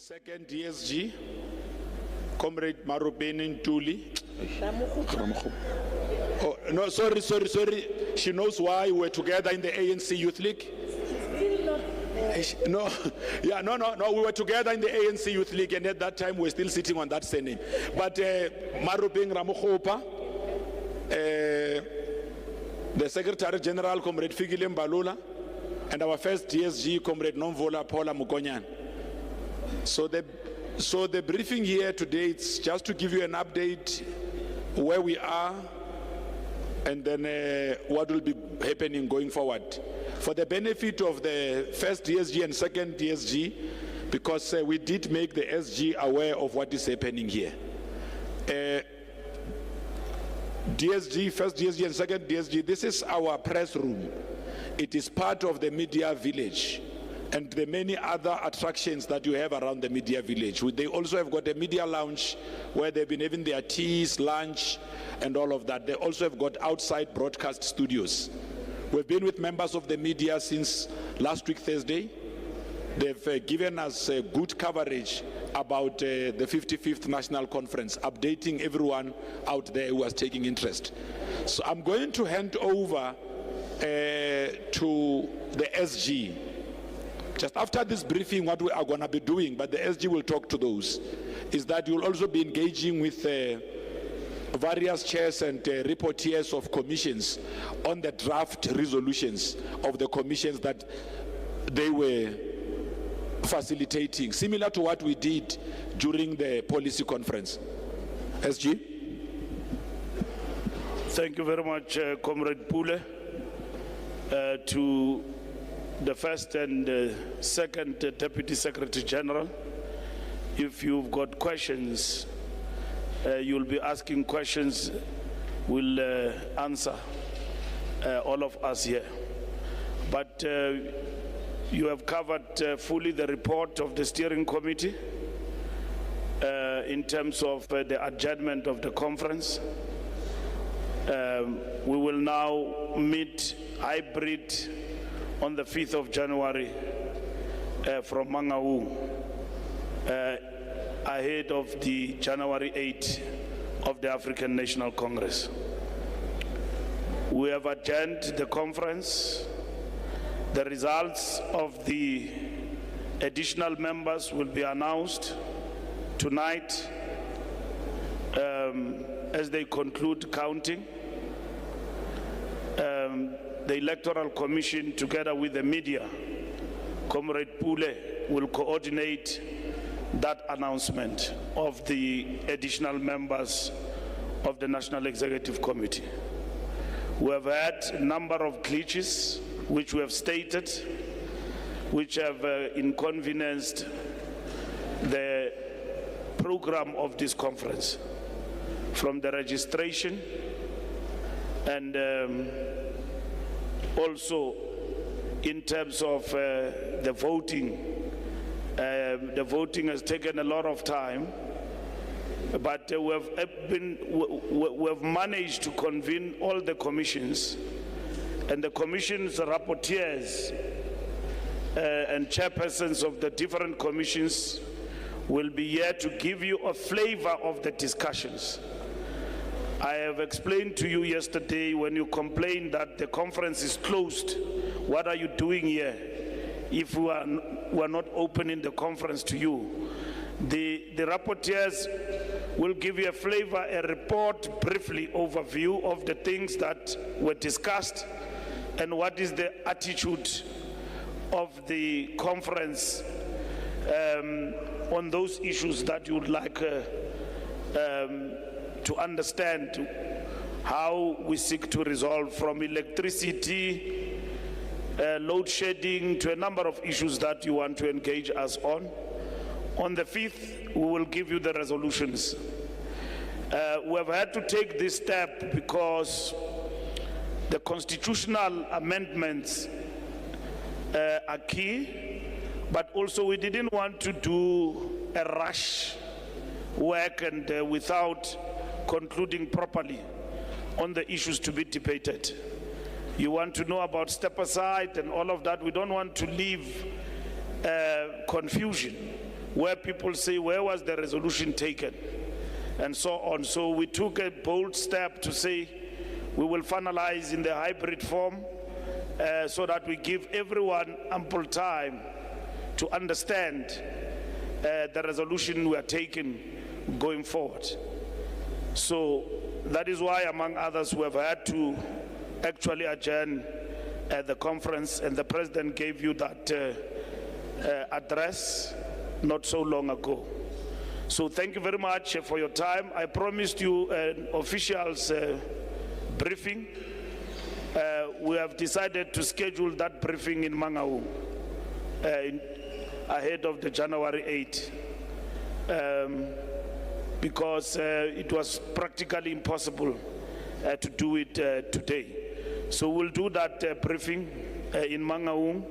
Second DSG, Comrade Marubeni Ntuli. Oh, no, sorry. She knows why we're together in the ANC Youth League. No, we were together in the ANC Youth League, and at that time we were still sitting on that surname. But Marubeni Ramukhopa, the Secretary General, Comrade Fikile Mbalula, and our first DSG, Comrade Nomvola Paula Mukonyan. So the briefing here today, it's just to give you an update where we are and then what will be happening going forward. For the benefit of the first DSG and second DSG, because we did make the SG aware of what is happening here. DSG, first DSG and second DSG, this is our press room. It is part of the media village and the many other attractions that you have around the media village. They also have got a media lounge where they've been having their teas, lunch, and all of that. They also have got outside broadcast studios. We've been with members of the media since last week, Thursday. They've given us good coverage about the 55th National Conference, updating everyone out there who was taking interest. So I'm going to hand over to the SG. Just after this briefing, what we are going to be doing, but the SG will talk to those, is that you'll also be engaging with various chairs and reporters of commissions on the draft resolutions of the commissions that they were facilitating, similar to what we did during the policy conference. SG? Thank you very much, Comrade Pule. To the first and second Deputy Secretary General, if you've got questions, you'll be asking questions, we'll answer, all of us here. But you have covered fully the report of the steering committee in terms of the adjournment of the conference. We will now meet hybrid on the 5th of January from Mangaung, ahead of the January 8th of the African National Congress. We have adjourned the conference. The results of the additional members will be announced tonight as they conclude counting. The Electoral Commission, together with the media, Comrade Pule, will coordinate that announcement of the additional members of the National Executive Committee. We have had a number of glitches, which we have stated, which have inconvenienced the program of this conference, from the registration and also in terms of the voting. The voting has taken a lot of time, but we have managed to convene all the commissions, and the commission's rapporteurs and chairpersons of the different commissions will be here to give you a flavor of the discussions. I have explained to you yesterday when you complained that the conference is closed. What are you doing here if we are not opening the conference to you? The rapporteurs will give you a flavor, a report, briefly overview of the things that were discussed and what is the attitude of the conference on those issues that you would like to understand how we seek to resolve, from electricity, load shedding, to a number of issues that you want to engage us on. On the 5th, we will give you the resolutions. We have had to take this step because the constitutional amendments are key, but also we didn't want to do a rush work and without concluding properly on the issues to be debated. You want to know about step aside and all of that. We don't want to leave confusion where people say, where was the resolution taken? And so on. So we took a bold step to say we will finalize in the hybrid form so that we give everyone ample time to understand the resolution we are taking going forward. So that is why, among others, we have had to actually adjourn the conference, and the President gave you that address not so long ago. So thank you very much for your time. I promised you an official's briefing. We have decided to schedule that briefing in Mangaung ahead of the January 8, because it was practically impossible to do it today. So we'll do that briefing in Mangaung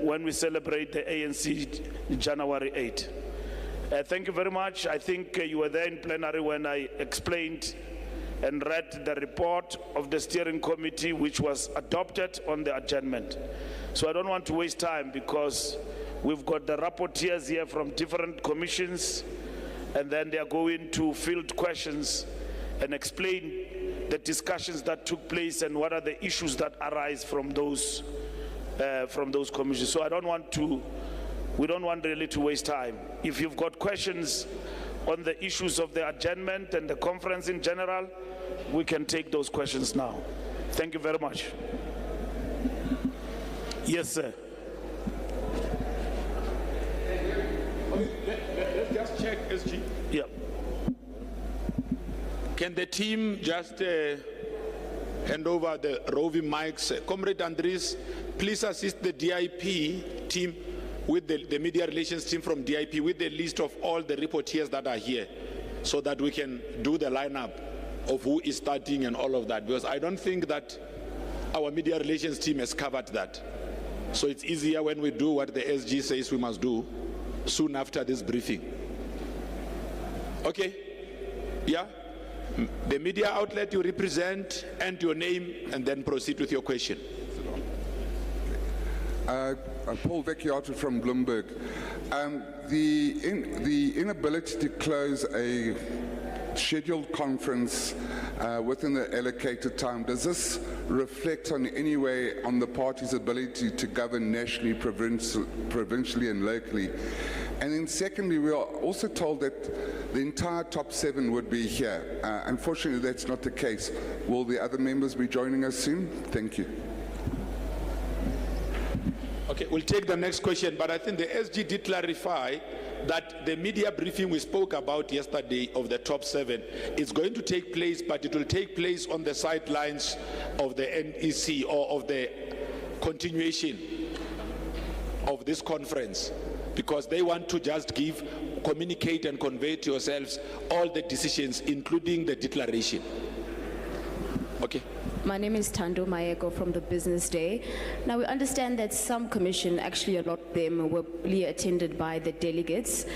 when we celebrate the ANC January 8. Thank you very much. I think you were there in plenary when I explained and read the report of the steering committee, which was adopted on the adjournment. So I don't want to waste time, because we've got the rapporteurs here from different commissions, and then they are going to field questions and explain the discussions that took place and what are the issues that arise from those commissions. So we don't want really to waste time. If you've got questions on the issues of the adjournment and the conference in general, we can take those questions now. Thank you very much. Yes, sir. Let's just check, SG. Yeah. Can the team just hand over the roving mics? Comrade Andres, please assist the DIP team with the media relations team from DIP with the list of all the reporters that are here, so that we can do the lineup of who is starting and all of that, because I don't think that our media relations team has covered that. So it's easier when we do what the SG says we must do soon after this briefing. Okay? Yeah? The media outlet you represent and your name, and then proceed with your question. Paul Vecchiato from Bloomberg. The inability to close a scheduled conference within the allocated time, does this reflect on any way on the party's ability to govern nationally, provincially and locally? And then secondly, we are also told that the entire top 7 would be here. Unfortunately, that's not the case. Will the other members be joining us soon? Thank you. Okay, we'll take the next question, but I think the SG did clarify that the media briefing we spoke about yesterday of the top 7 is going to take place, but it will take place on the sidelines of the NEC, or of the continuation of this conference, because they want to just communicate and convey to yourselves all the decisions, including the declaration. Okay. My name is Tando Mayeko from the Business Day. Now, we understand that some commission, actually a lot of them, were really attended by the delegates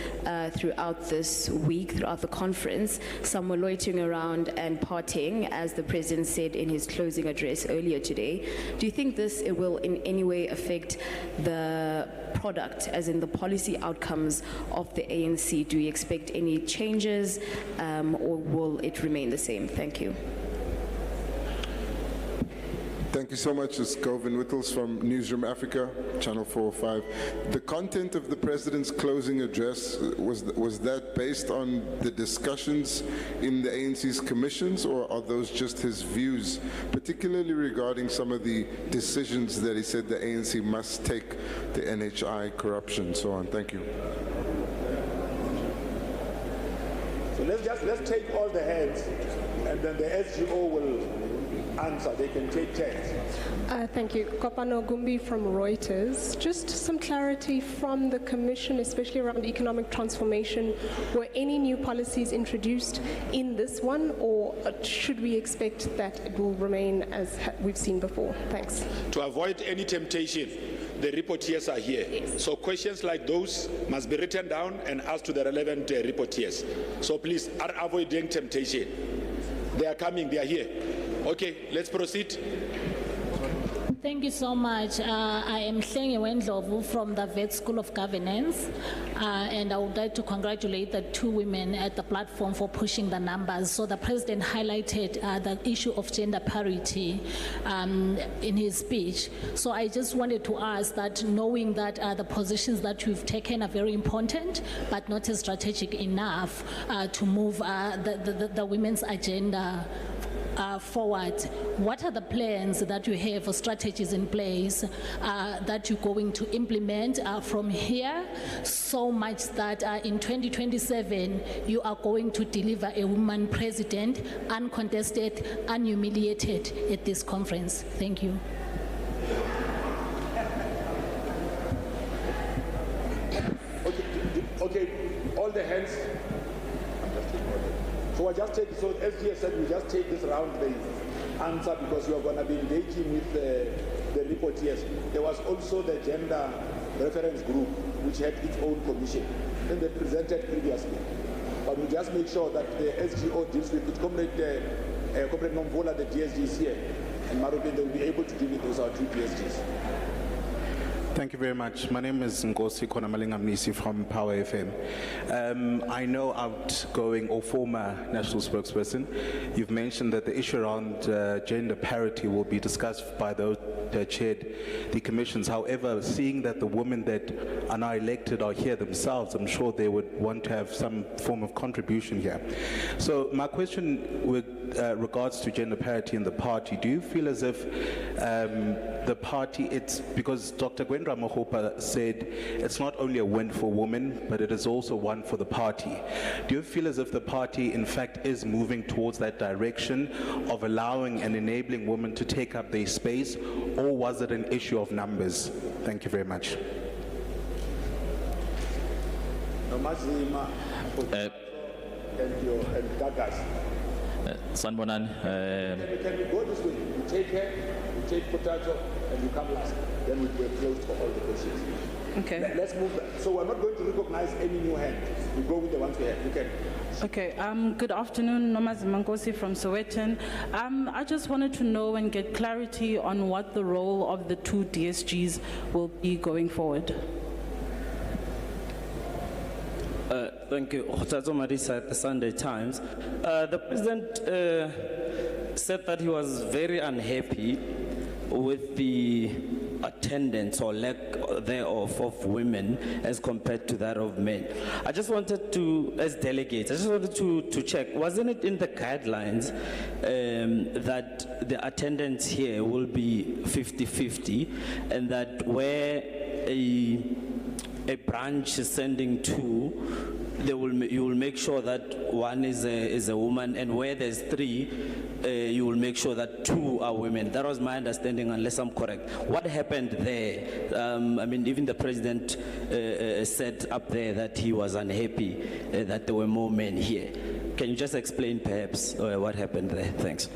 throughout this week, throughout the conference. Some were loitering around and partying, as the President said in his closing address earlier today. Do you think this will in any way affect the product, as in the policy outcomes of the ANC? Do you expect any changes, or will it remain the same? Thank you. Thank you so much. It's Govin Whittles from Newsroom Africa, Channel 405. The content of the President's closing address, was that based on the discussions in the ANC's commissions, or are those just his views, particularly regarding some of the decisions that he said the ANC must take, the NHI, corruption, and so on? Thank you. So let's take all the heads, and then the SGO will answer. They can take 10. Thank you. Kopano Gumbi from Reuters. Just some clarity from the Commission, especially around economic transformation. Were any new policies introduced in this one, or should we expect that it will remain as we've seen before? Thanks. To avoid any temptation, the reporters are here. Yes. So questions like those must be written down and asked to the relevant reporters. So please, are avoiding temptation. They are coming, they are here. Okay, let's proceed. Thank you so much. I am Hlenge Wendlovu from the Vet School of Governance, and I would like to congratulate the two women at the platform for pushing the numbers. So the president highlighted the issue of gender parity in his speech. So I just wanted to ask that, knowing that the positions that you've taken are very important, but not as strategic enough to move the women's agenda forward, what are the plans that you have or strategies in place that you're going to implement from here, so much that in 2027 you are going to deliver a woman president, uncontested, unhumiliated at this conference? Thank you. Okay, all the hands. So I just take, so as SG said, we just take this round-based answer because you are going to be engaging with the reporters. There was also the gender reference group, which had its own commission, and they presented previously. But we just make sure that the SGO deals with it. Comrade Mbalula, the DSG is here, and Marubin, they will be able to deal with those, our two DSGs. Thank you very much. My name is Ngosi Konamalingamnisi from Power FM. I know outgoing or former national spokesperson, you've mentioned that the issue around gender parity will be discussed by those that chaired the commissions. However, seeing that the women that are now elected are here themselves, I'm sure they would want to have some form of contribution here. So my question with regards to gender parity in the party, do you feel as if the party, it's because Dr. Gwendra Mohopa said it's not only a win for women, but it is also one for the party. Do you feel as if the party in fact is moving towards that direction of allowing and enabling women to take up their space, or was it an issue of numbers? Thank you very much. And Gagas. Sanbonan. Can we go this way? You take her, you take potato, and you come last. Then we're closed for all the questions. Okay. Let's move that. So we're not going to recognize any new hand. We go with the ones we have. You can. Okay. Good afternoon, Nomazi Mankosi from Sowetan. I just wanted to know and get clarity on what the role of the two DSGs will be going forward. Thank you. Khothatso Marisa at the Sunday Times. The president said that he was very unhappy with the attendance or lack thereof of women as compared to that of men. I just wanted to, as delegates, I just wanted to check, wasn't it in the guidelines that the attendance here will be 50-50, and that where a branch is sending two, you will make sure that one is a woman, and where there's three, you will make sure that two are women. That was my understanding, unless I'm correct. What happened there? I mean, even the president said up there that he was unhappy that there were more men here. Can you just explain perhaps what happened there? Thanks.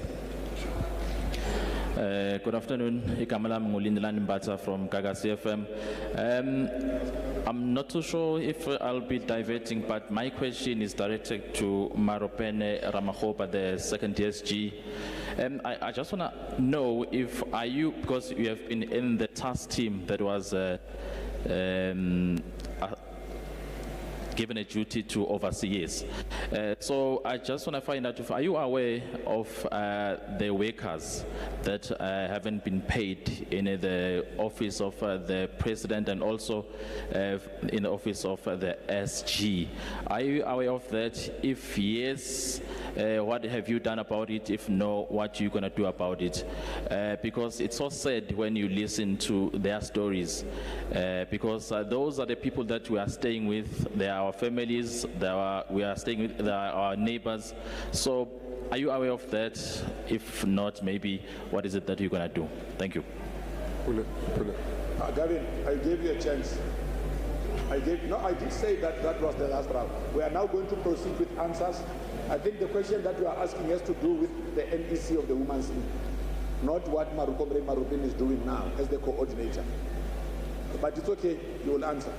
Good afternoon. Ikamalam Ngulindelani Mbata from Gagasi FM. I'm not too sure if I'll be diverting, but my question is directed to Maropene Ramakgopa, the second DSG. I just want to know if are you, because you have been in the task team that was given a duty to oversee this. So I just want to find out if are you aware of the workers that haven't been paid in the office of the president and also in the office of the SG. Are you aware of that? If yes, what have you done about it? If no, what are you going to do about it? Because it's so sad when you listen to their stories, because those are the people that we are staying with. They are our families, we are staying with, they are our neighbors. So are you aware of that? If not, maybe what is it that you're going to do? Thank you. Gavin, I gave you a chance. I did say that was the last round. We are now going to proceed with answers. I think the question that you are asking has to do with the NEC of the Women's League, not what Marupin is doing now as the coordinator. But it's okay, you will answer.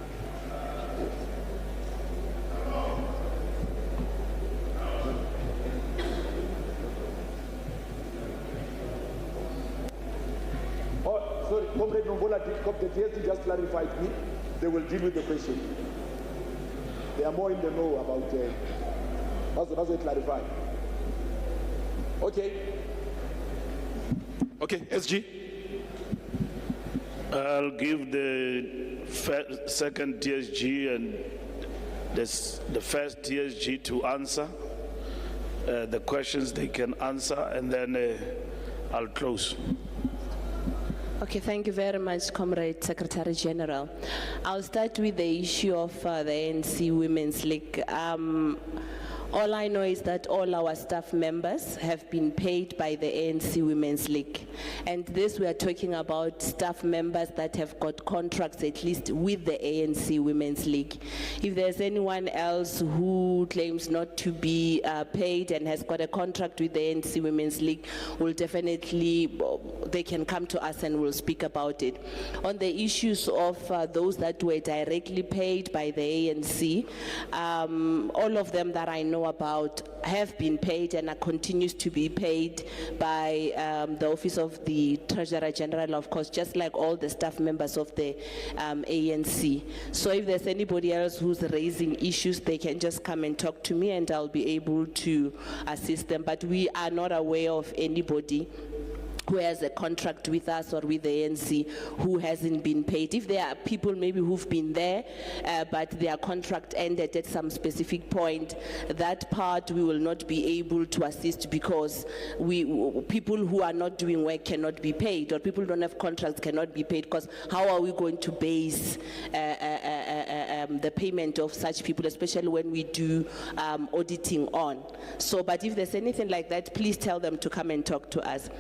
sorry, Comrade Nombola, the DSG just clarified me. They will deal with the question. They are more in the know about that's what clarified. Okay. Okay, SG. I'll give the second DSG and the first DSG to answer the questions they can answer, and then I'll close. Okay, thank you very much, Comrade Secretary General. I'll start with the issue of the ANC Women's League. All I know is that all our staff members have been paid by the ANC Women's League. And this, we are talking about staff members that have got contracts at least with the ANC Women's League. If there's anyone else who claims not to be paid and has got a contract with the ANC Women's League, we'll definitely, they can come to us and we'll speak about it. On the issues of those that were directly paid by the ANC, all of them that I know about have been paid and continues to be paid by the Office of the Treasurer General, of course, just like all the staff members of the ANC. So if there's anybody else who's raising issues, they can just come and talk to me and I'll be able to assist them. But we are not aware of anybody who has a contract with us or with the ANC who hasn't been paid. If there are people maybe who've been there, but their contract ended at some specific point, that part we will not be able to assist because people who are not doing work cannot be paid, or people who don't have contracts cannot be paid, because how are we going to base the payment of such people, especially when we do auditing on. So, but if there's anything like that, please tell them to come and talk to us.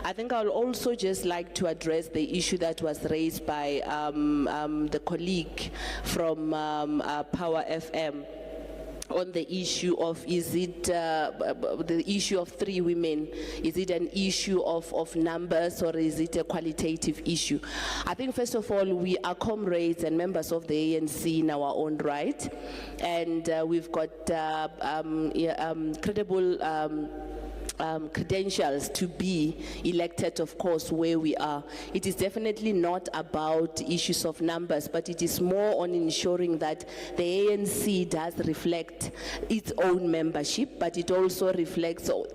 I think I'll also just like to address the issue that was raised by the colleague from Power FM on the issue of, is it the issue of 3 women, is it an issue of numbers or is it a qualitative issue? I think first of all, we are comrades and members of the ANC in our own right, and we've got credible credentials to be elected, of course, where we are. It is definitely not about issues of numbers, but it is more on ensuring that the ANC does reflect its own membership, but it also reflects on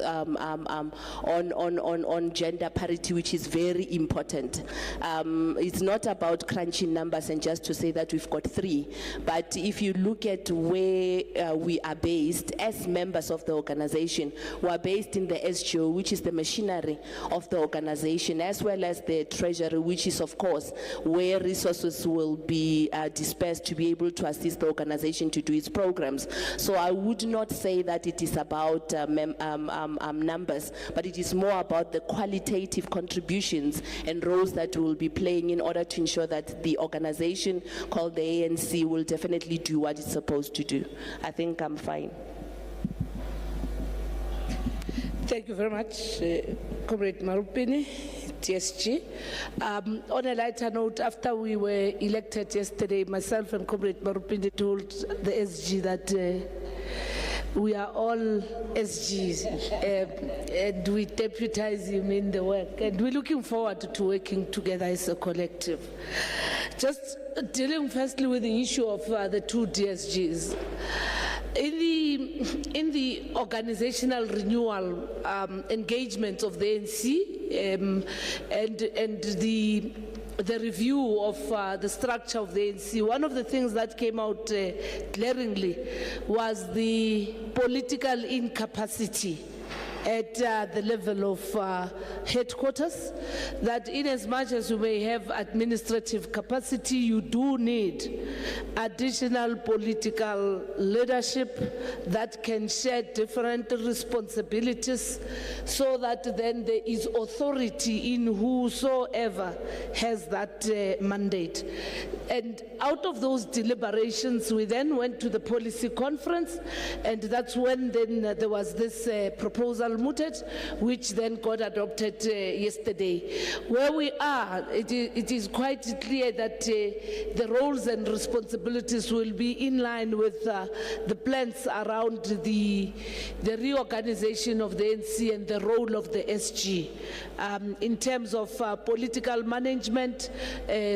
gender parity, which is very important. It's not about crunching numbers and just to say that we've got 3, but if you look at where we are based as members of the organization, we are based in the SGO, which is the machinery of the organization, as well as the treasury, which is of course where resources will be dispersed to be able to assist the organization to do its programs. So I would not say that it is about numbers, but it is more about the qualitative contributions and roles that we will be playing in order to ensure that the organization called the ANC will definitely do what it's supposed to do. I think I'm fine. Thank you very much, Comrade Marupini, TSG. On a lighter note, after we were elected yesterday, myself and Comrade Marupini told the SG that we are all SGs and we deputize him in the work, and we're looking forward to working together as a collective. Just dealing firstly with the issue of the 2 DSGs. In the organizational renewal engagement of the ANC and the review of the structure of the ANC, one of the things that came out glaringly was the political incapacity at the level of headquarters, that in as much as you may have administrative capacity, you do need additional political leadership that can share different responsibilities so that then there is authority in whosoever has that mandate. And out of those deliberations, we then went to the policy conference, and that's when then there was this proposal constitutional mooted, which then got adopted yesterday. Where we are, it is quite clear that the roles and responsibilities will be in line with the plans around the reorganization of the ANC and the role of the SG in terms of political management,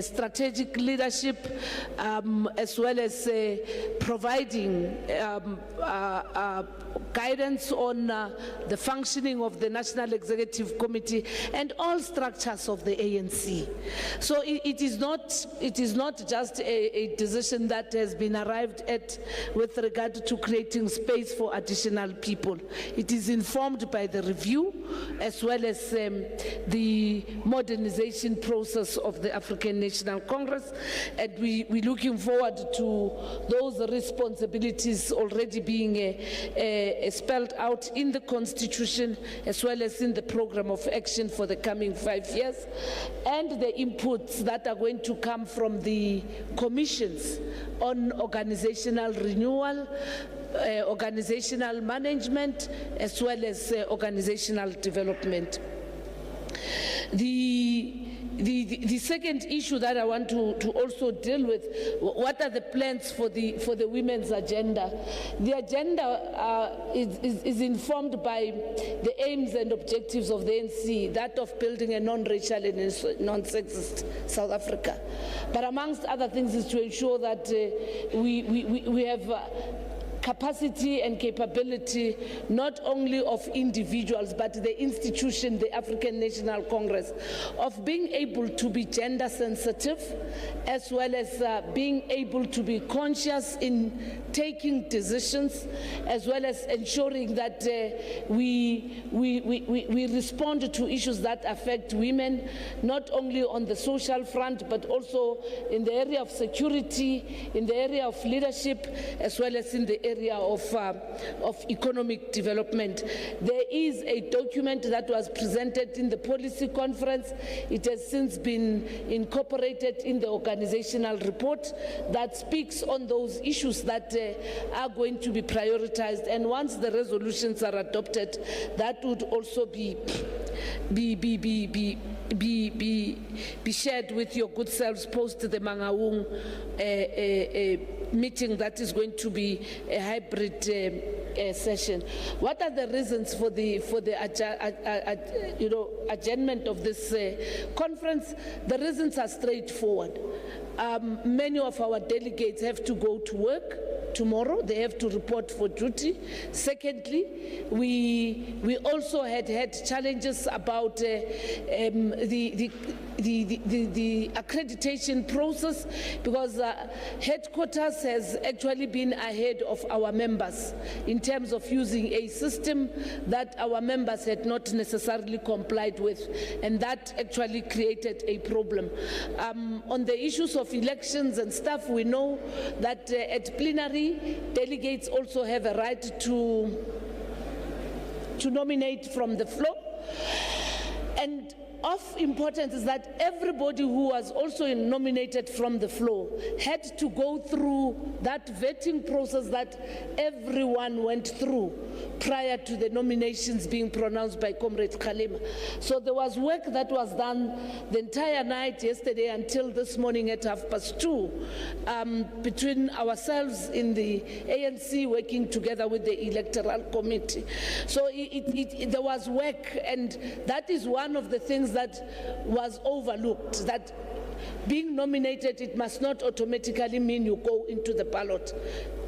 strategic leadership, as well as providing guidance on the functioning of the National Executive Committee and all structures of the ANC. So it is not just a decision that has been arrived at with regard to creating space for additional people. It is informed by the review as well as the modernization process of the African National Congress, and we're looking forward to those responsibilities already being spelled out in the Constitution as well as in the program of action for the coming 5 years, and the inputs that are going to come from the commissions on organizational renewal, organizational management, as well as organizational development. The second issue that I want to also deal with, what are the plans for the women's agenda? The agenda is informed by the aims and objectives of the ANC, that of building a non-racial and non-sexist South Africa. But amongst other things is to ensure that we have capacity and capability not only of individuals but the institution, the African National Congress, of being able to be gender sensitive as well as being able to be conscious in taking decisions, as well as ensuring that we respond to issues that affect women, not only on the social front but also in the area of security, in the area of leadership, as well as in the area of economic development. There is a document that was presented in the policy conference. It has since been incorporated in the organizational report that speaks on those issues that are going to be prioritized, and once the resolutions are adopted, that would also be shared with your good selves post the Mangaung meeting that is going to be a hybrid session. What are the reasons for the adjournment of this conference? The reasons are straightforward. Many of our delegates have to go to work tomorrow. They have to report for duty. Secondly, we also had challenges about the accreditation process, because headquarters has actually been ahead of our members in terms of using a system that our members had not necessarily complied with, and that actually created a problem. On the issues of elections and stuff, we know that at plenary, delegates also have a right to nominate from the floor. And of importance is that everybody who was also nominated from the floor had to go through that vetting process that everyone went through prior to the nominations being pronounced by Comrade Khalema. So there was work that was done the entire night yesterday until this morning at 2:30 between ourselves in the ANC working together with the Electoral Committee. So there was work, and that is one of the things that was overlooked, that being nominated, it must not automatically mean you go into the ballot.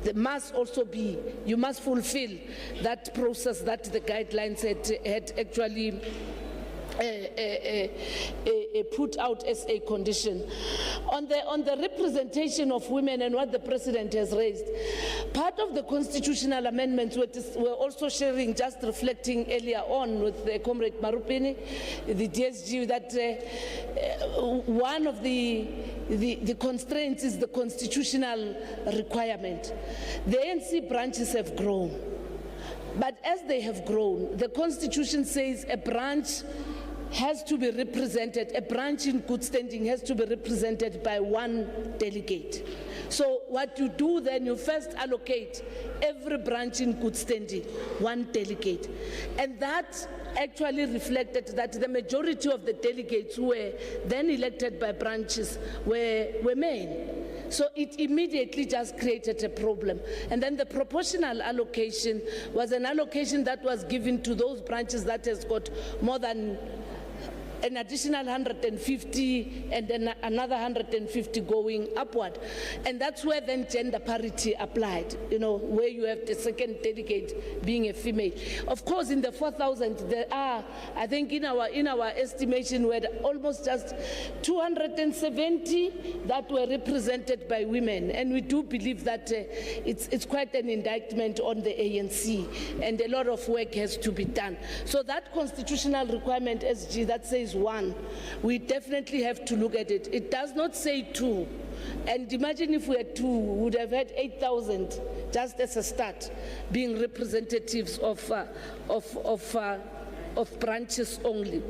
There must also be, you must fulfill that process that the guidelines had actually put out as a condition. On the representation of women and what the President has raised, part of the constitutional amendments we're also sharing, just reflecting earlier on with Comrade Marupini, the DSG, that one of the constraints is the constitutional requirement. The ANC branches have grown, but as they have grown, the Constitution says a branch has to be represented, a branch in good standing has to be represented by one delegate. So what you do then, you first allocate every branch in good standing one delegate. And that actually reflected that the majority of the delegates who were then elected by branches were men. So it immediately just created a problem. And then the proportional allocation was an allocation that was given to those branches that has got more than an additional 150 and then another 150 going upward. And that's where then gender parity applied, where you have the second delegate being a female. Of course, in the 4,000, there are, I think in our estimation, we had almost just 270 that were represented by women. And we do believe that it's quite an indictment on the ANC, and a lot of work has to be done. So that constitutional requirement, SG, that says 1, we definitely have to look at it. It does not say 2. And imagine if we had 2, we would have had 8,000 just as a start, being representatives of branches only.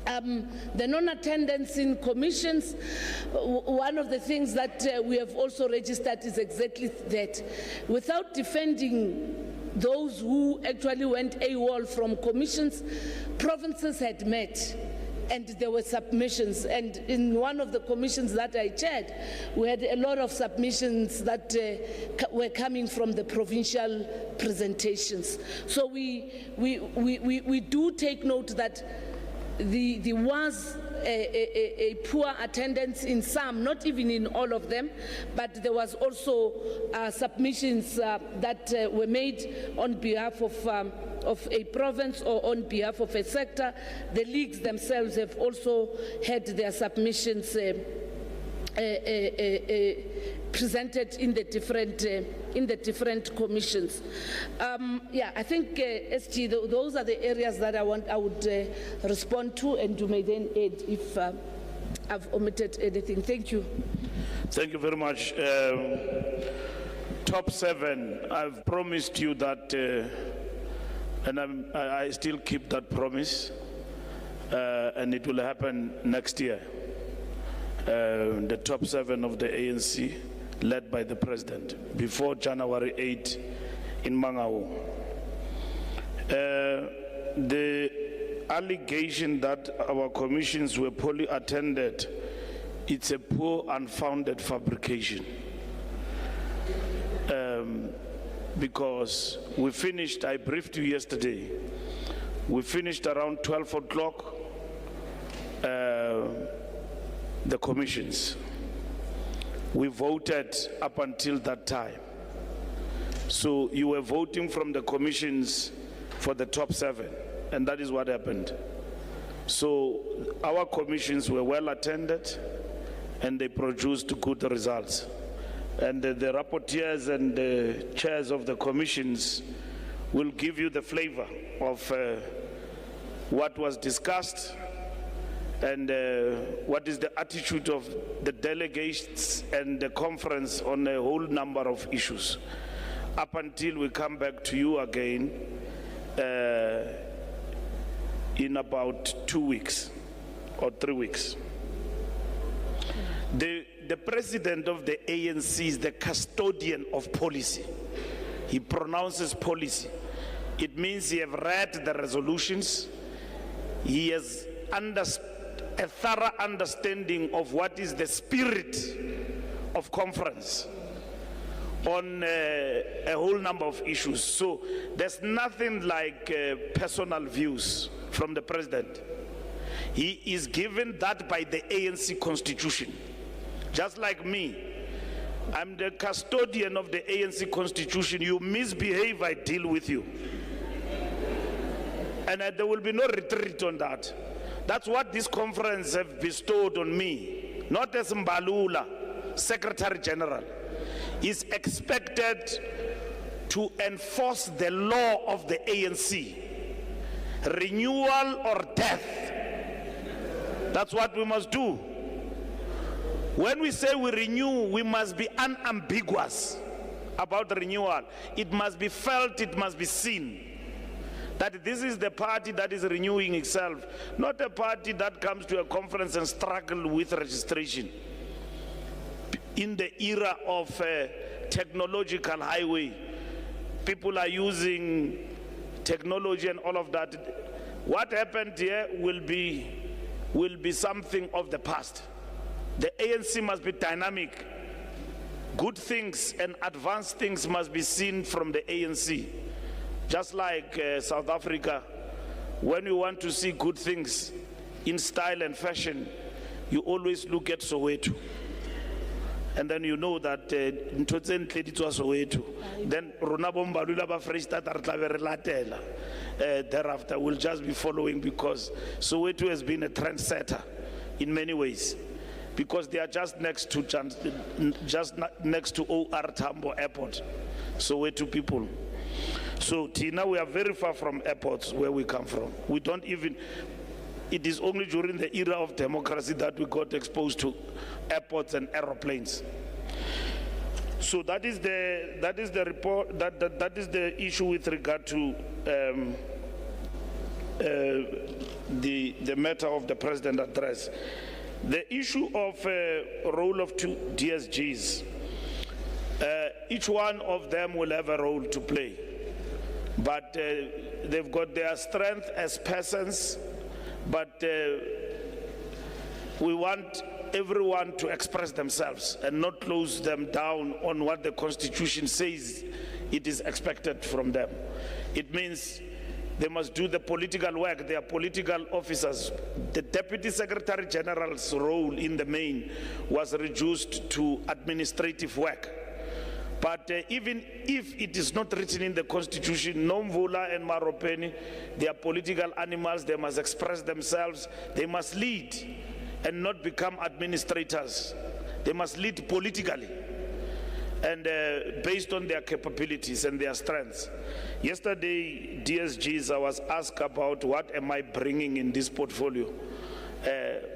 The non-attendance in commissions, one of the things that we have also registered is exactly that. Without defending those who actually went AWOL from commissions, provinces had met and there were submissions. And in one of the commissions that I chaired, we had a lot of submissions that were coming from the provincial presentations. So we do take note that there was a poor attendance in some, not even in all of them, but there was also submissions that were made on behalf of a province or on behalf of a sector. The leagues themselves have also had their submissions presented in the different commissions. I think SG, those are the areas that I would respond to, and you may then add if I've omitted anything. Thank you. Thank you very much. Top 7, I've promised you that, and I still keep that promise, and it will happen next year. The top 7 of the ANC, led by the president, before January 8 in Mangaung. The allegation that our commissions were poorly attended, it's a poor, unfounded fabrication. Because we finished, I briefed you yesterday, we finished around 12 o'clock, the commissions. We voted up until that time. So you were voting from the commissions for the top 7, and that is what happened. So our commissions were well attended, and they produced good results. And the rapporteurs and the chairs of the commissions will give you the flavor of what was discussed and what is the attitude of the delegates and the conference on a whole number of issues, up until we come back to you again in about 2 weeks or 3 weeks. The president of the ANC is the custodian of policy. He pronounces policy. It means he has read the resolutions. He has a thorough understanding of what is the spirit of conference on a whole number of issues. So there's nothing like personal views from the president. He is given that by the ANC constitution. Just like me, I'm the custodian of the ANC constitution. You misbehave, I deal with you. And there will be no retreat on that. That's what this conference have bestowed on me, not as Mbalula, Secretary General. Is expected to enforce the law of the ANC. Renewal or death. That's what we must do. When we say we renew, we must be unambiguous about the renewal. It must be felt, it must be seen. That this is the party that is renewing itself, not a party that comes to a conference and struggle with registration. In the era of technological highway, people are using technology and all of that. What happened here will be something of the past. The ANC must be dynamic. Good things and advanced things must be seen from the ANC. Just like South Africa, when you want to see good things in style and fashion, you always look at Soweto. And then you know that Soweto. Then Fikile Mbalula ba Freestata re tla be re latela. Thereafter we'll just be following, because Soweto has been a trendsetter in many ways, because they are just next to OR Tambo Airport. Soweto people. So Tina, we are very far from airports where we come from. We don't even, it is only during the era of democracy that we got exposed to airports and aeroplanes. So that is the report, that is the issue with regard to the matter of the president address. The issue of role of two DSGs, each one of them will have a role to play, but they've got their strength as persons, but we want everyone to express themselves and not close them down on what the Constitution says it is expected from them. It means they must do the political work. They are political officers. The Deputy Secretary General's role in the main was reduced to administrative work. But even if it is not written in the Constitution, Nomvula and Maropeni, they are political animals. They must express themselves. They must lead and not become administrators. They must lead politically and based on their capabilities and their strengths. Yesterday, DSGs, I was asked about what am I bringing in this portfolio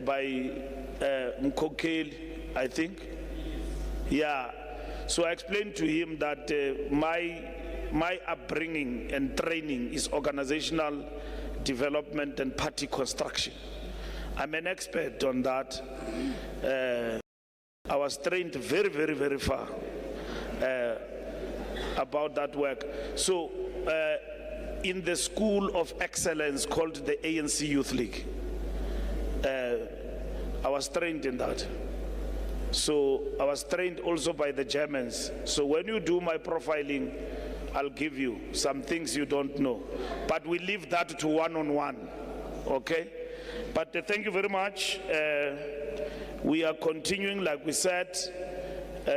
by Mkokeli, I think. Yeah, so I explained to him that my upbringing and training is organizational development and party construction. I'm an expert on that. I was trained very, very, very far about that work. So in the school of excellence called the ANC Youth League, I was trained in that. So I was trained also by the Germans. So when you do my profiling, I'll give you some things you don't know. But we leave that to one-on-one, okay? But thank you very much. We are continuing, like we said,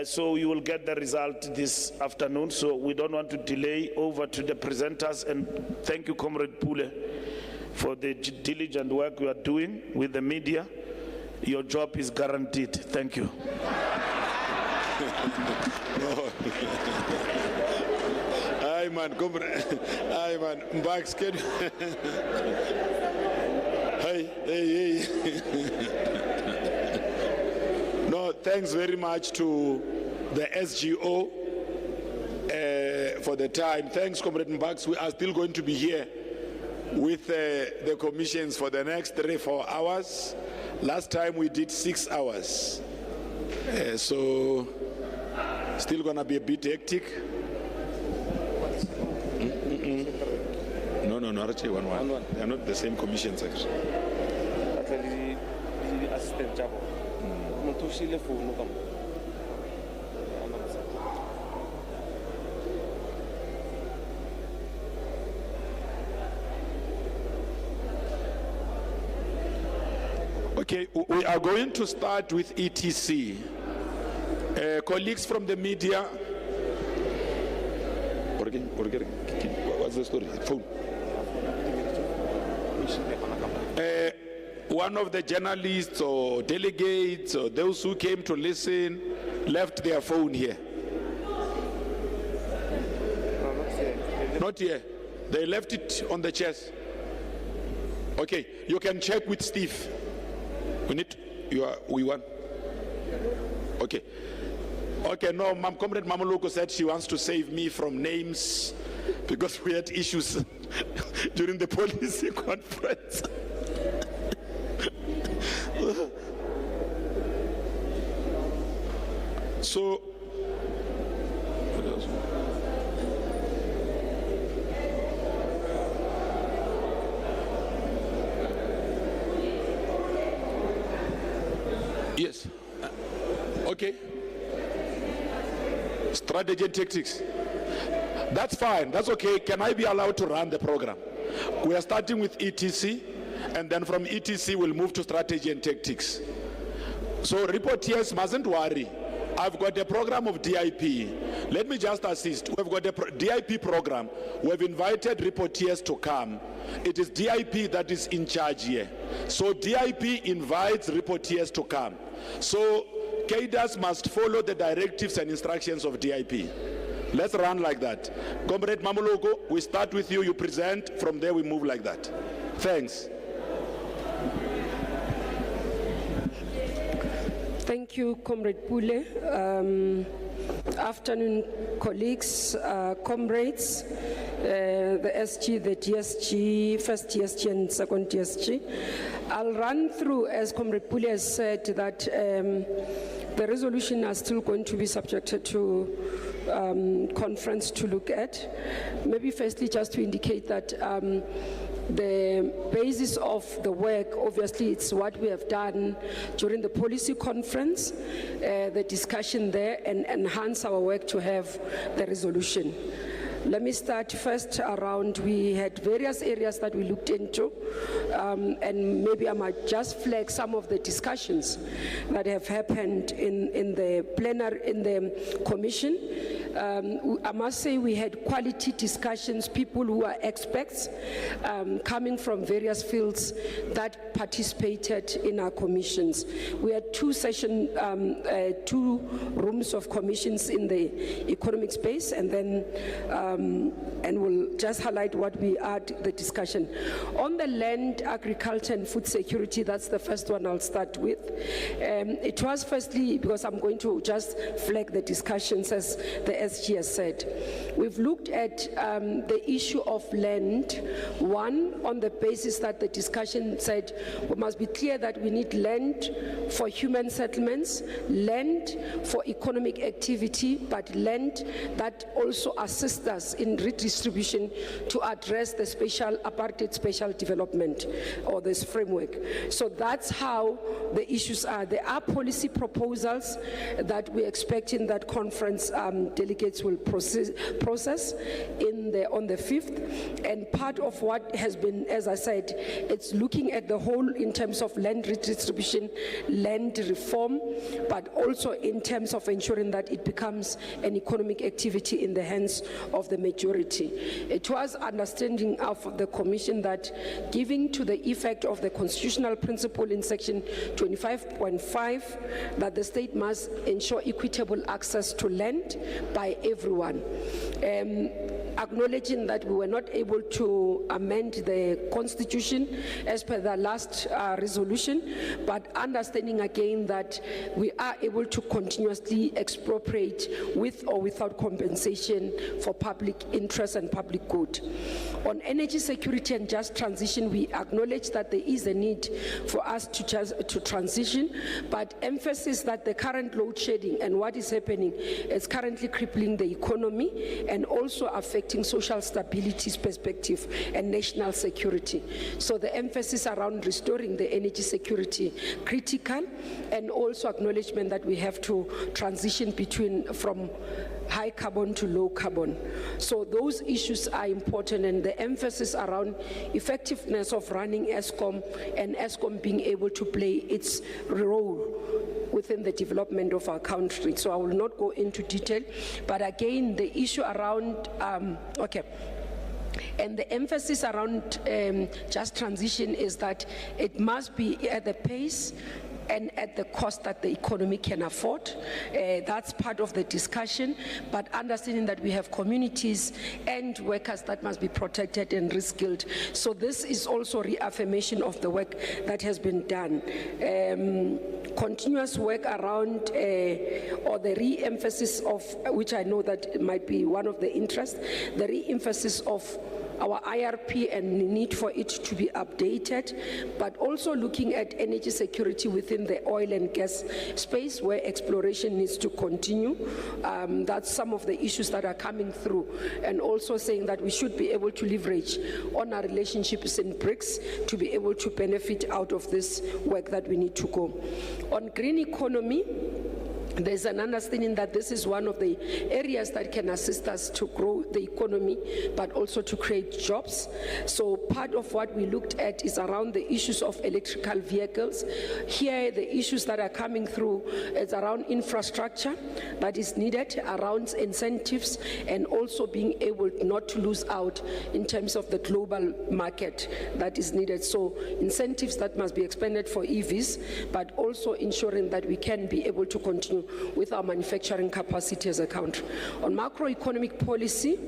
so you will get the result this afternoon. So we don't want to delay. Over to the presenters, and thank you, Comrade Pule, for the diligent work you are doing with the media. Your job is guaranteed. Thank you. Aye man, comrade. Aye man, Max, can you? Hey. No, thanks very much to the SGO for the time. Thanks, Comrade Mbax. We are still going to be here with the commissions for the next 3-4 hours. Last time we did 6 hours. So still gonna be a bit hectic. No, actually one. They are not the same commissions actually. Okay, we are going to start with ETC. Colleagues from the media. What's the story? Phone. One of the journalists or delegates or those who came to listen left their phone here. Not here. They left it on the chairs. Okay, you can check with Steve. We want. Okay. Okay, no, Comrade Mamuluko said she wants to save me from names because we had issues during the policy conference. So, yes. Okay. Strategy and tactics. That's fine. That's okay. Can I be allowed to run the program? We are starting with ETC, and then from ETC we'll move to strategy and tactics. So reporters mustn't worry. I've got a program of DIP. Let me just assist. We've got a DIP program. We've invited reporters to come. It is DIP that is in charge here. So DIP invites reporters to come. So cadres must follow the directives and instructions of DIP. Let's run like that. Comrade Mamuluko, we start with you, you present, from there we move like that. Thanks. Thank you, Comrade Pule. Afternoon, colleagues, comrades, the SG, the DSG, first DSG and second DSG. I'll run through, as Comrade Pule has said, that the resolution are still going to be subjected to conference to look at. Maybe firstly, just to indicate that the basis of the work, obviously, it's what we have done during the policy conference, the discussion there, and enhance our work to have the resolution. Let me start first around, we had various areas that we looked into, and maybe I might just flag some of the discussions that have happened in the plenary, in the commission. I must say we had quality discussions, people who are experts coming from various fields that participated in our commissions. We had two rooms of commissions in the economic space, and then and we'll just highlight what we had the discussion. On the land, agriculture and food security, that's the first one I'll start with. It was firstly, because I'm going to just flag the discussions as the SG has said. We've looked at the issue of land, one, on the basis that the discussion said we must be clear that we need land for human settlements, land for economic activity, but land that also assists us in redistribution to address the special apartheid special development or this framework. So that's how the issues are. There are policy proposals that we expect in that conference delegates will process in on the 5th, and part of what has been, as I said, it's looking at the whole in terms of land redistribution, land reform, but also in terms of ensuring that it becomes an economic activity in the hands of the majority. It was understanding of the Commission that giving to the effect of the constitutional principle in section 25.5 that the state must ensure equitable access to land by everyone. Acknowledging that we were not able to amend the constitution as per the last resolution, but understanding again that we are able to continuously expropriate with or without compensation for public interest and public good. On energy security and just transition, we acknowledge that there is a need for us to transition, but emphasis that the current load shedding and what is happening is currently crippling the economy and also affecting social stability perspective and national security. So the emphasis around restoring the energy security critical, and also acknowledgement that we have to transition from high carbon to low carbon. So those issues are important, and the emphasis around effectiveness of running ESCOM and ESCOM being able to play its role within the development of our country. So I will not go into detail, but again, the issue around, and the emphasis around just transition is that it must be at the pace and at the cost that the economy can afford. That's part of the discussion, but understanding that we have communities and workers that must be protected and reskilled. So this is also reaffirmation of the work that has been done. Continuous work around or the re-emphasis of, which I know that might be one of the interests, the re-emphasis of our IRP and the need for it to be updated, but also looking at energy security within the oil and gas space where exploration needs to continue. That's some of the issues that are coming through, and also saying that we should be able to leverage on our relationships in BRICS to be able to benefit out of this work that we need to go. On green economy, there's an understanding that this is one of the areas that can assist us to grow the economy, but also to create jobs. So part of what we looked at is around the issues of electrical vehicles. Here, the issues that are coming through is around infrastructure that is needed, around incentives, and also being able not to lose out in terms of the global market that is needed. So incentives that must be expended for EVs, but also ensuring that we can be able to continue with our manufacturing capacity as a country. On macroeconomic policy,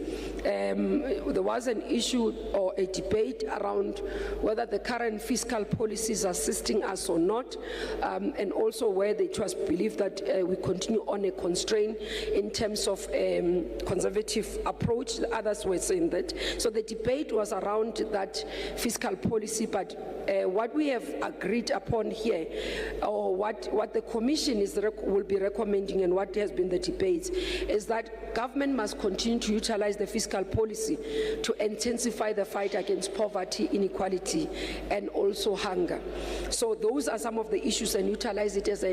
there was an issue or a debate around whether the current fiscal policies are assisting us or not, and also where it was believed that we continue on a constraint in terms of conservative approach. Others were saying that. So the debate was around that fiscal policy, but what we have agreed upon here, or what the Commission will be recommending and what has been the debate, is that government must continue to utilize the fiscal policy to intensify the fight against poverty, inequality, and also hunger. So those are some of the issues, and utilize it as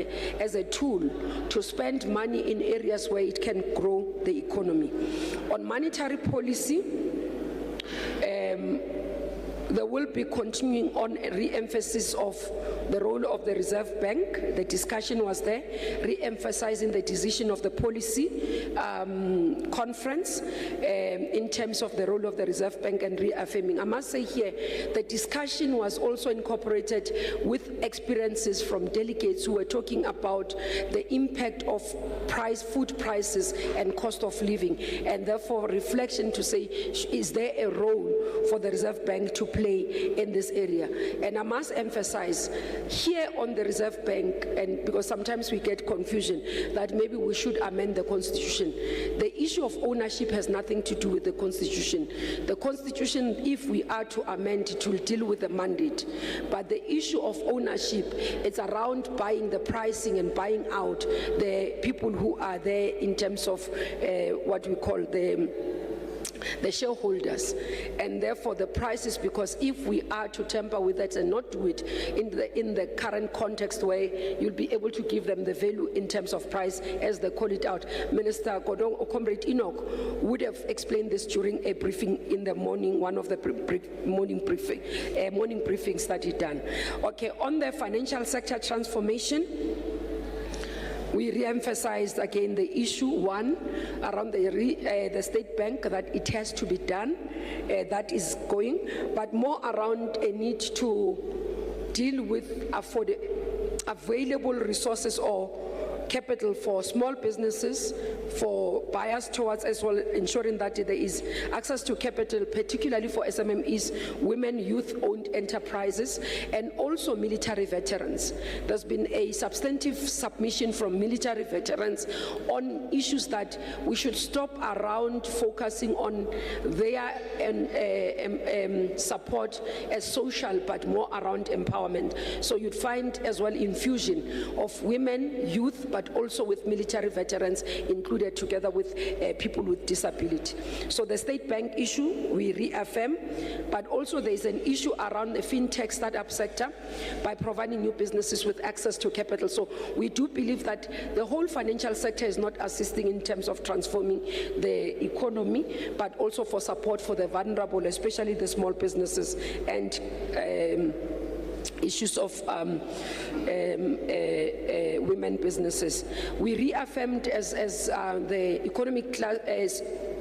a tool to spend money in areas where it can grow the economy. On monetary policy, there will be continuing on a re-emphasis of the role of the Reserve Bank. The discussion was there, re-emphasizing the decision of the policy conference in terms of the role of the Reserve Bank and reaffirming. I must say here, the discussion was also incorporated with experiences from delegates who were talking about the impact of food prices and cost of living, and therefore reflection to say, is there a role for the Reserve Bank to play in this area? And I must emphasize here on the Reserve Bank, and because sometimes we get confusion, that maybe we should amend the Constitution. The issue of ownership has nothing to do with the Constitution. The Constitution, if we are to amend it, will deal with the mandate. But the issue of ownership, it's around buying the pricing and buying out the people who are there in terms of what we call the shareholders, and therefore the prices, because if we are to tamper with that and not do it in the current context where you'll be able to give them the value in terms of price as they call it out. Minister Godong or Comrade Enoch would have explained this during a briefing in the morning, one of the morning briefings that he done. Okay, on the financial sector transformation, we re-emphasized again the issue, one, around the State Bank, that it has to be done, that is going, but more around a need to deal with available resources or capital for small businesses, for bias towards as well ensuring that there is access to capital, particularly for SMMEs, women, youth-owned enterprises, and also military veterans. There's been a substantive submission from military veterans on issues that we should stop around focusing on their support as social, but more around empowerment. So you'd find as well infusion of women, youth, but also with military veterans included together with people with disability. So the State Bank issue, we reaffirm, but also there is an issue around the fintech startup sector by providing new businesses with access to capital. So we do believe that the whole financial sector is not assisting in terms of transforming the economy, but also for support for the vulnerable, especially the small businesses and issues of women businesses. We reaffirmed as the economic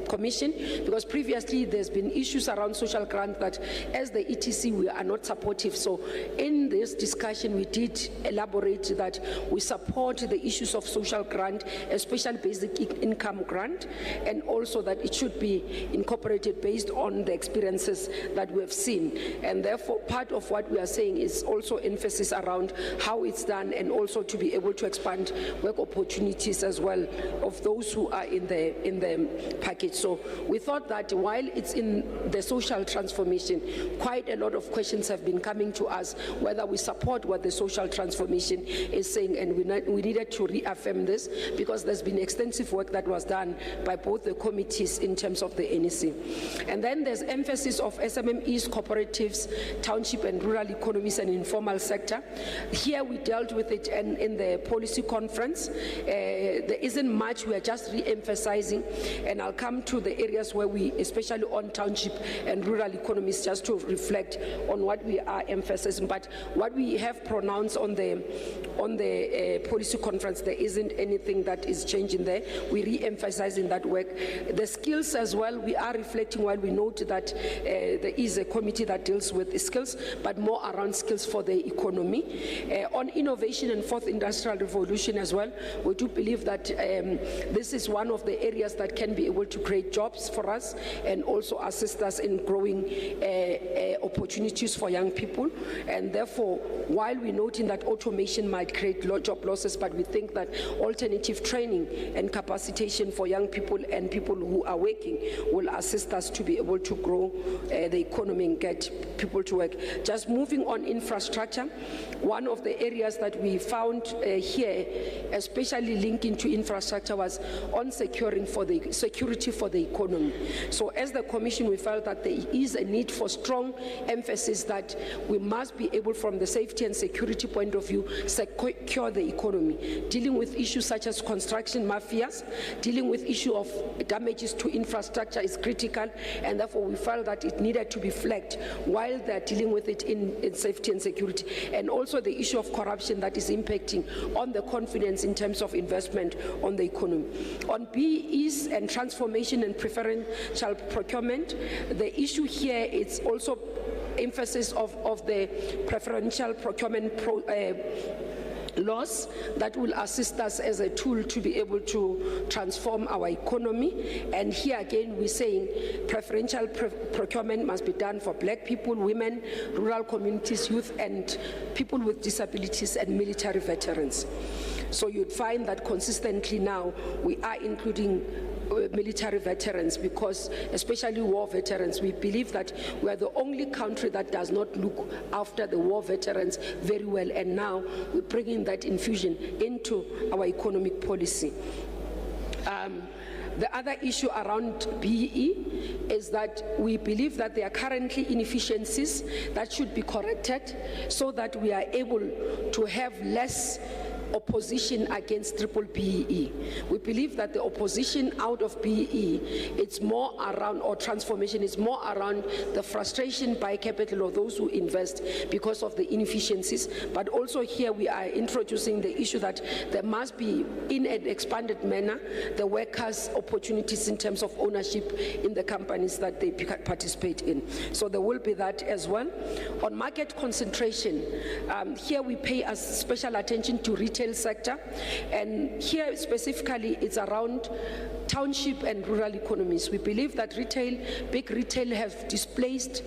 Commission, because previously there's been issues around social grant that as the ETC we are not supportive. So in this discussion we did elaborate that we support the issues of social grant, especially basic income grant, and also that it should be incorporated based on the experiences that we have seen. And therefore part of what we are saying is also emphasis around how it's done, and also to be able to expand work opportunities as well of those who are in the package. So we thought that while it's in the social transformation, quite a lot of questions have been coming to us whether we support what the social transformation is saying, and we needed to reaffirm this because there's been extensive work that was done by both the committees in terms of the NEC. And then there's emphasis of SMMEs, cooperatives, township and rural economies and informal sector. Here we dealt with it in the policy conference. There isn't much, we are just re-emphasizing, and I'll come to the areas where we, especially on township and rural economies, just to reflect on what we are emphasizing. But what we have pronounced on the policy conference, there isn't anything that is changing there. We re-emphasize in that work. The skills as well, we are reflecting while we note that there is a committee that deals with skills, but more around skills for the economy. On innovation and fourth industrial revolution as well, we do believe that this is one of the areas that can be able to create jobs for us and also assist us in growing opportunities for young people. And therefore, while we're noting that automation might create job losses, but we think that alternative training and capacitation for young people and people who are working will assist us to be able to grow the economy and get people to work. Just moving on infrastructure, one of the areas that we found here, especially linking to infrastructure, was on securing for the security for the economy. So as the Commission, we felt that there is a need for strong emphasis that we must be able, from the safety and security point of view, secure the economy, dealing with issues such as construction mafias, dealing with issue of damages to infrastructure is critical, and therefore we felt that it needed to be flagged while they're dealing with it in safety and security, and also the issue of corruption that is impacting on the confidence in terms of investment on the economy. On BEs and transformation and preferential procurement, the issue here is also emphasis of the preferential procurement laws that will assist us as a tool to be able to transform our economy. And here again we're saying preferential procurement must be done for black people, women, rural communities, youth and people with disabilities and military veterans. So you'd find that consistently now we are including military veterans, because especially war veterans, we believe that we are the only country that does not look after the war veterans very well, and now we're bringing that infusion into our economic policy. The other issue around BEE is that we believe that there are currently inefficiencies that should be corrected so that we are able to have less opposition against triple BEE. We believe that the opposition out of BEE, it's more around, or transformation is more around the frustration by capital of those who invest because of the inefficiencies. But also here we are introducing the issue that there must be, in an expanded manner, the workers' opportunities in terms of ownership in the companies that they participate in. So there will be that as well. On market concentration, here we pay a special attention to retail sector, and here specifically it's around township and rural economies. We believe that retail, big retail, have displaced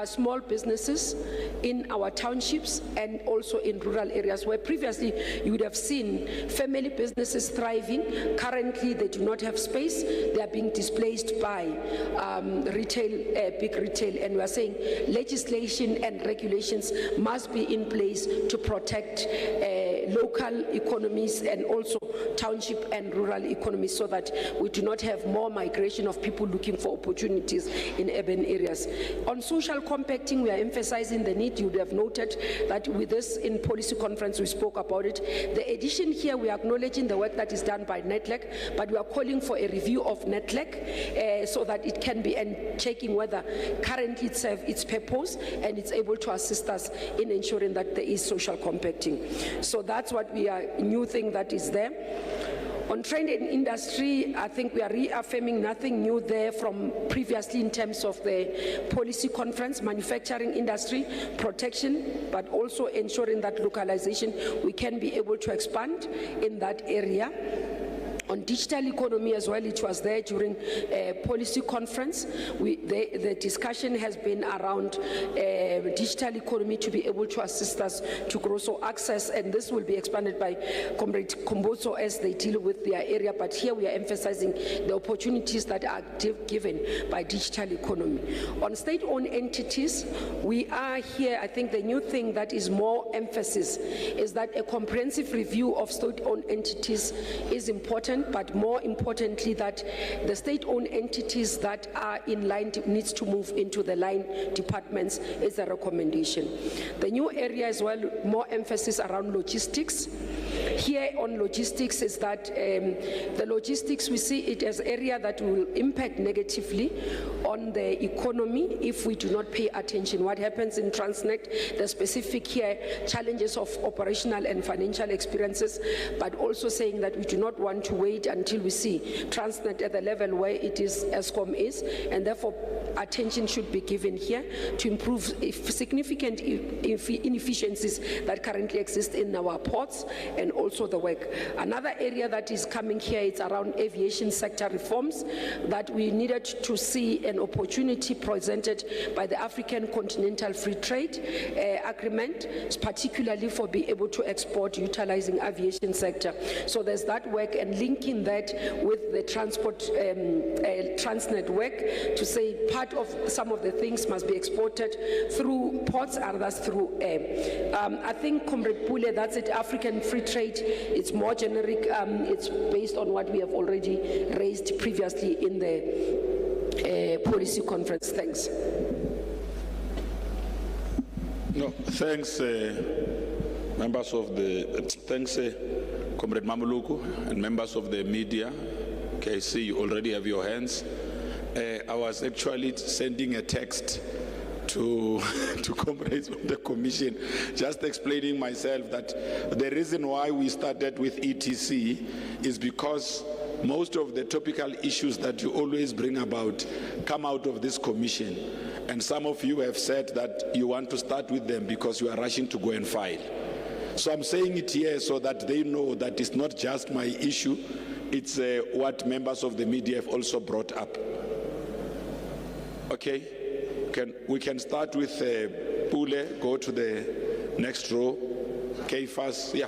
small businesses in our townships and also in rural areas where previously you would have seen family businesses thriving. Currently they do not have space, they are being displaced by retail, big retail, and we are saying legislation and regulations must be in place to protect local economies and also township and rural economies, so that we do not have more migration of people looking for opportunities in urban areas. On social compacting, we are emphasizing the need. You would have noted that with this in policy conference we spoke about it. The addition here, we are acknowledging the work that is done by NETLEC, but we are calling for a review of NETLEC so that it can be, and checking whether currently it serves its purpose and it's able to assist us in ensuring that there is social compacting. So that's what we are, new thing that is there. On trade and industry, I think we are reaffirming nothing new there from previously in terms of the policy conference, manufacturing industry, protection, but also ensuring that localization, we can be able to expand in that area. On digital economy as well, it was there during a policy conference. The discussion has been around digital economy to be able to assist us to grow so access, and this will be expanded by Comrade Komboso as they deal with their area, but here we are emphasizing the opportunities that are given by digital economy. On state-owned entities, we are here, I think the new thing that is more emphasis is that a comprehensive review of state-owned entities is important, but more importantly that the state-owned entities that are in line needs to move into the line departments is a recommendation. The new area as well, more emphasis around logistics. Here on logistics is that the logistics, we see it as area that will impact negatively on the economy if we do not pay attention. What happens in Transnet, the specific here challenges of operational and financial experiences, but also saying that we do not want to wait until we see Transnet at the level where it is, ESCOM is, and therefore attention should be given here to improve significant inefficiencies that currently exist in our ports and also the work. Another area that is coming here is around aviation sector reforms, that we needed to see an opportunity presented by the African Continental Free Trade Agreement, particularly for being able to export utilizing aviation sector. So there's that work and linking that with the transport Transnet work to say part of some of the things must be exported through ports, others through air. I think, Comrade Pule, that's it, African free trade, it's more generic, it's based on what we have already raised previously in the policy conference. Thanks. No, thanks, members of the, thanks, Comrade Mamuluku and members of the media. Okay, I see you already have your hands. I was actually sending a text to comrades of the commission, just explaining myself that the reason why we started with ETC is because most of the topical issues that you always bring about come out of this commission. And some of you have said that you want to start with them because you are rushing to go and file. So I'm saying it here so that they know that it's not just my issue, it's what members of the media have also brought up. Okay, we can start with Pule, go to the next row. Okay, first, yeah.